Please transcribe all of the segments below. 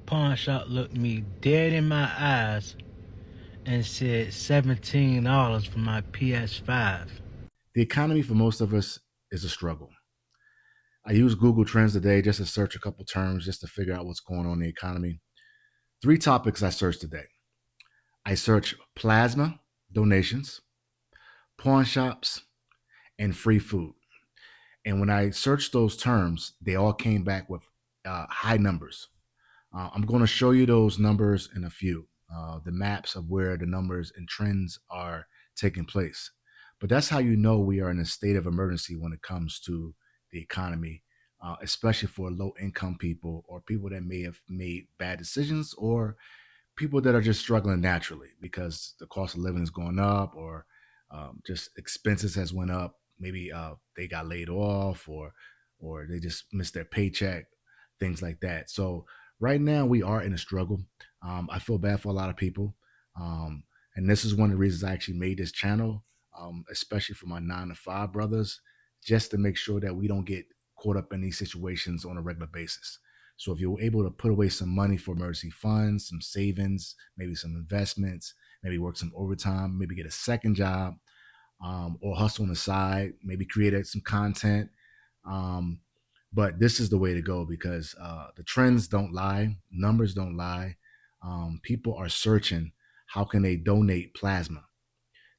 pawn shop looked me dead in my eyes and said $17 for my PS5. The economy for most of us is a struggle. I use Google Trends today just to search a couple terms just to figure out what's going on in the economy. 3 topics I searched today. I searched plasma donations, pawn shops, and free food. And when I searched those terms, they all came back with high numbers. I'm going to show you those numbers in a few, the maps of where the numbers and trends are taking place. But that's how you know we are in a state of emergency when it comes to the economy, especially for low income people or people that may have made bad decisions or people that are just struggling naturally because the cost of living is going up or just expenses has went up. Maybe they got laid off or they just missed their paycheck, things like that. So right now we are in a struggle. I feel bad for a lot of people, and this is one of the reasons I actually made this channel, especially for my 9 to 5 brothers, just to make sure that we don't get caught up in these situations on a regular basis. So if you're able to put away some money for emergency funds, some savings, maybe some investments, maybe work some overtime, maybe get a second job, or hustle on the side, maybe create some content. Um, but this is the way to go because the trends don't lie, numbers don't lie. People are searching how can they donate plasma.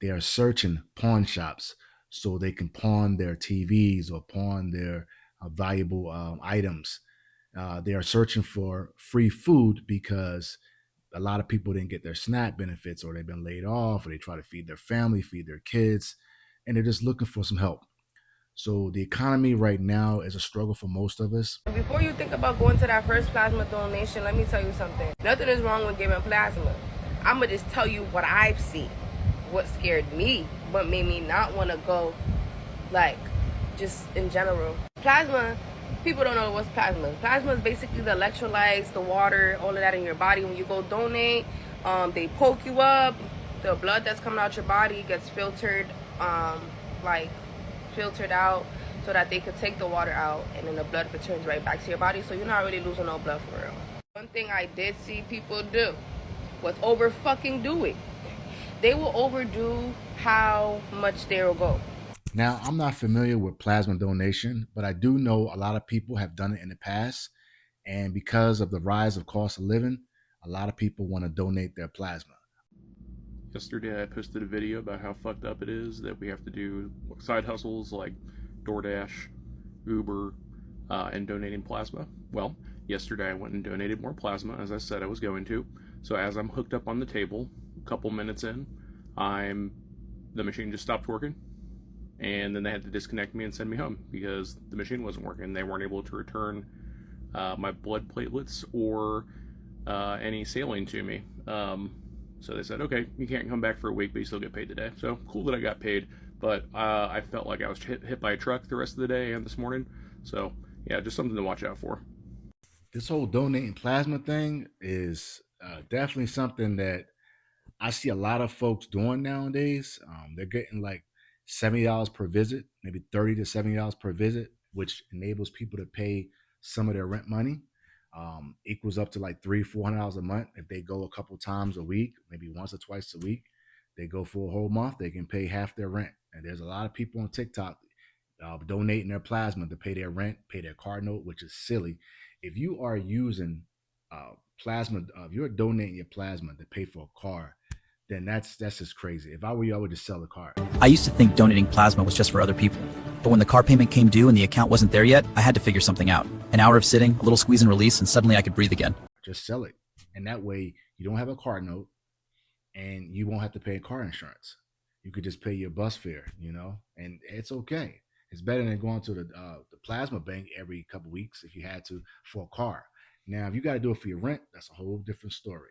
They are searching pawn shops so they can pawn their TVs or pawn their valuable items. They are searching for free food because a lot of people didn't get their SNAP benefits or they've been laid off or they try to feed their family, feed their kids, and they're just looking for some help. So the economy right now is a struggle for most of us. Before you think about going to that first plasma donation, let me tell you something. Nothing is wrong with giving plasma. I'm going to just tell you what I've seen, what scared me, what made me not want to go, like, just in general. Plasma, people don't know what's plasma. Plasma is basically the electrolytes, the water, all of that in your body. When you go donate, they poke you up. The blood that's coming out your body gets filtered, filtered out so that they could take the water out and then the blood returns right back to your body, so you're not really losing no blood for real. One thing I did see people do was over fucking do it. They will overdo how much they will go. Now, I'm not familiar with plasma donation, but I do know a lot of people have done it in the past. And because of the rise of cost of living, a lot of people want to donate their plasma. Yesterday, I posted a video about how fucked up it is that we have to do side hustles like DoorDash, Uber, and donating plasma. Well, yesterday I went and donated more plasma as I said I was going to. So as I'm hooked up on the table, a couple minutes in, the machine just stopped working, and then they had to disconnect me and send me home because the machine wasn't working. They weren't able to return my blood platelets or any saline to me. So they said, okay, you can't come back for a week, but you still get paid today. So cool that I got paid, but I felt like I was hit by a truck the rest of the day and this morning. So yeah, just something to watch out for. This whole donating plasma thing is definitely something that I see a lot of folks doing nowadays. They're getting like $70 per visit, maybe $30 to $70 per visit, which enables people to pay some of their rent money. Equals up to like $300-400 a month if they go a couple times a week, maybe once or twice a week. They go for a whole month, they can pay half their rent. And there's a lot of people on TikTok donating their plasma to pay their rent, pay their car note, which is silly. If you are using plasma, if you're donating your plasma to pay for a car, then that's just crazy. If I were you, I would just sell the car. I used to think donating plasma was just for other people. But when the car payment came due and the account wasn't there yet, I had to figure something out. An hour of sitting, a little squeeze and release, and suddenly I could breathe again. Just sell it. And that way you don't have a car note and you won't have to pay car insurance. You could just pay your bus fare, and it's okay. It's better than going to the plasma bank every couple weeks if you had to for a car. Now, if you got to do it for your rent, that's a whole different story.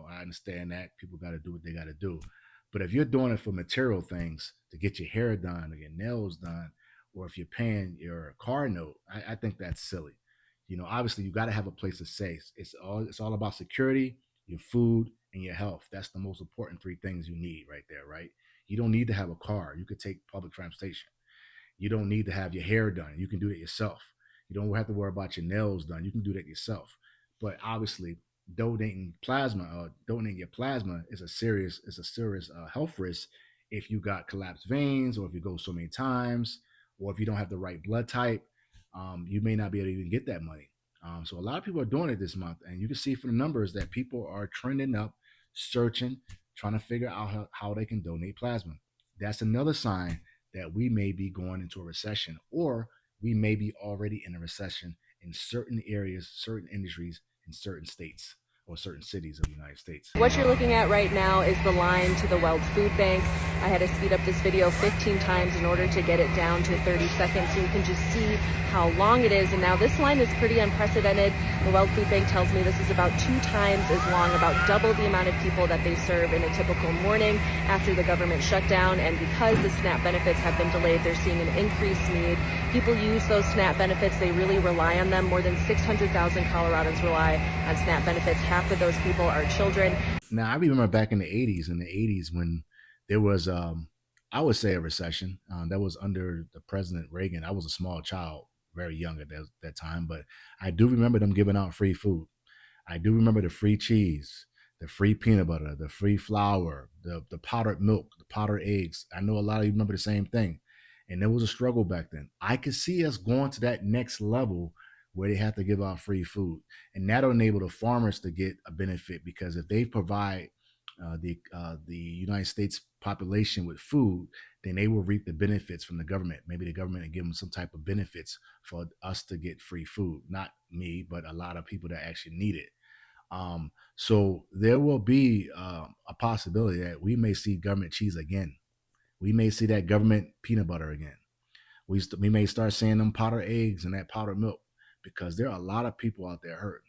I understand that people got to do what they got to do. But if you're doing it for material things, to get your hair done or your nails done, or if you're paying your car note, I think that's silly. Obviously you got to have a place to stay. It's all about security, your food, and your health. That's the most important 3 things you need right there, right? You don't need to have a car. You could take public transportation. You don't need to have your hair done. You can do it yourself. You don't have to worry about your nails done. You can do that yourself. But obviously, donating plasma or donating your plasma is a serious health risk if you got collapsed veins, or if you go so many times, or if you don't have the right blood type. You may not be able to even get that money. So a lot of people are doing it this month, and you can see from the numbers that people are trending up, searching, trying to figure out how they can donate plasma. That's another sign that we may be going into a recession, or we may be already in a recession in certain areas, certain industries, in certain states or certain cities of the United States. What you're looking at right now is the line to the World Food Bank. I had to speed up this video 15 times in order to get it down to 30 seconds so you can just see how long it is. And now this line is pretty unprecedented. The World Food Bank tells me this is about 2 times as long, about double the amount of people that they serve in a typical morning after the government shutdown. And because the SNAP benefits have been delayed, they're seeing an increased need. People use those SNAP benefits. They really rely on them. More than 600,000 Coloradans rely on SNAP benefits. Half of those people are children. Now, I remember back in the 80s, when there was, I would say, a recession that was under the President Reagan. I was a small child, very young at that time, but I do remember them giving out free food. I do remember the free cheese, the free peanut butter, the free flour, the powdered milk, the powdered eggs. I know a lot of you remember the same thing. And there was a struggle back then. I could see us going to that next level where they have to give out free food. And that'll enable the farmers to get a benefit, because if they provide the United States population with food, then they will reap the benefits from the government. Maybe the government will give them some type of benefits for us to get free food. Not me, but a lot of people that actually need it. So there will be a possibility that we may see government cheese again. We may see that government peanut butter again. We may start seeing them powdered eggs and that powdered milk, because there are a lot of people out there hurting.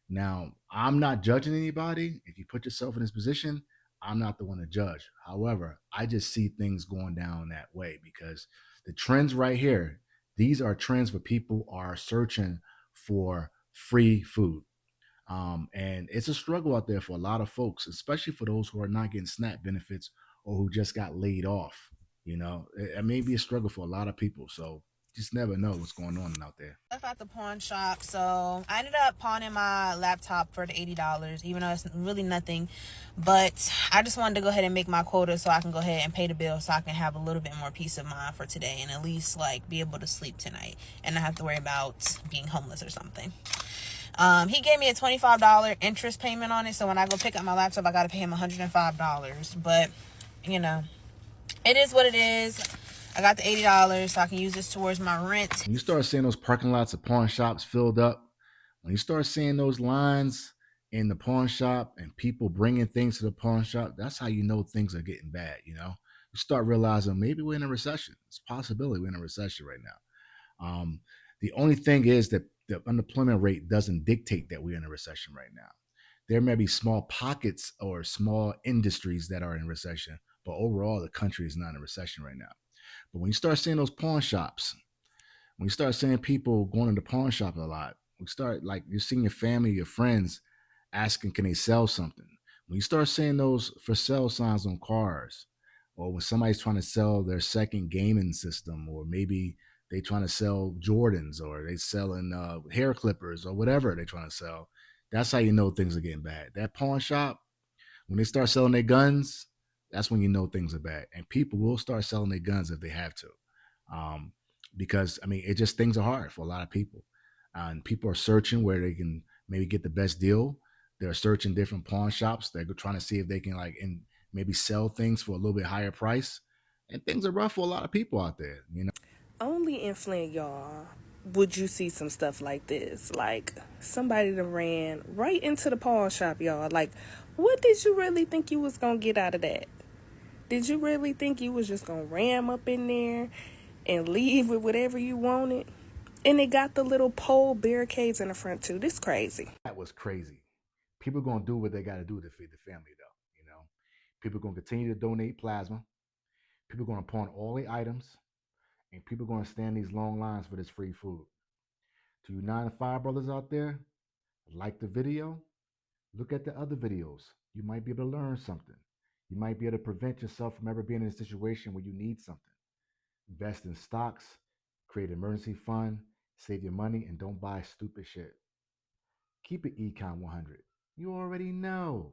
Now, I'm not judging anybody. If you put yourself in this position, I'm not the one to judge. However, I just see things going down that way, because the trends right here, these are trends where people are searching for free food. And it's a struggle out there for a lot of folks, especially for those who are not getting SNAP benefits or who just got laid off. It may be a struggle for a lot of people. So just never know what's going on out there. Left at the pawn shop, so I ended up pawning my laptop for the $80, even though it's really nothing. But I just wanted to go ahead and make my quota so I can go ahead and pay the bill, so I can have a little bit more peace of mind for today, and at least be able to sleep tonight and not have to worry about being homeless or something. He gave me a $25 interest payment on it, so when I go pick up my laptop, I got to pay him $105. But it is what it is. I got the $80 so I can use this towards my rent. When you start seeing those parking lots of pawn shops filled up, when you start seeing those lines in the pawn shop and people bringing things to the pawn shop, that's how you know things are getting bad. You start realizing maybe we're in a recession. It's a possibility we're in a recession right now. The only thing is that the unemployment rate doesn't dictate that we're in a recession right now. There may be small pockets or small industries that are in recession, but overall, the country is not in a recession right now. But when you start seeing those pawn shops, when you start seeing people going to the pawn shop a lot, when you start you're seeing your family, your friends asking, can they sell something? When you start seeing those for sale signs on cars, or when somebody's trying to sell their second gaming system, or maybe they trying to sell Jordans, or they selling hair clippers, or whatever they're trying to sell, that's how you know things are getting bad. That pawn shop, when they start selling their guns, that's when you know things are bad. And people will start selling their guns if they have to. Because, it just, things are hard for a lot of people. And people are searching where they can maybe get the best deal. They're searching different pawn shops. They're trying to see if they can and maybe sell things for a little bit higher price. And things are rough for a lot of people out there, Only in Flint, y'all, would you see some stuff like this. Like, somebody that ran right into the pawn shop, y'all. Like, what did you really think you was going to get out of that? Did you really think you was just going to ram up in there and leave with whatever you wanted? And they got the little pole barricades in the front, too. This crazy. That was crazy. People are going to do what they got to do to feed the family, though. People are going to continue to donate plasma. People are going to pawn all the items. And people are going to stand these long lines for this free food. To you 9 to 5 brothers out there, like the video, look at the other videos. You might be able to learn something. You might be able to prevent yourself from ever being in a situation where you need something. Invest in stocks, create an emergency fund, save your money, and don't buy stupid shit. Keep it Econ 100. You already know.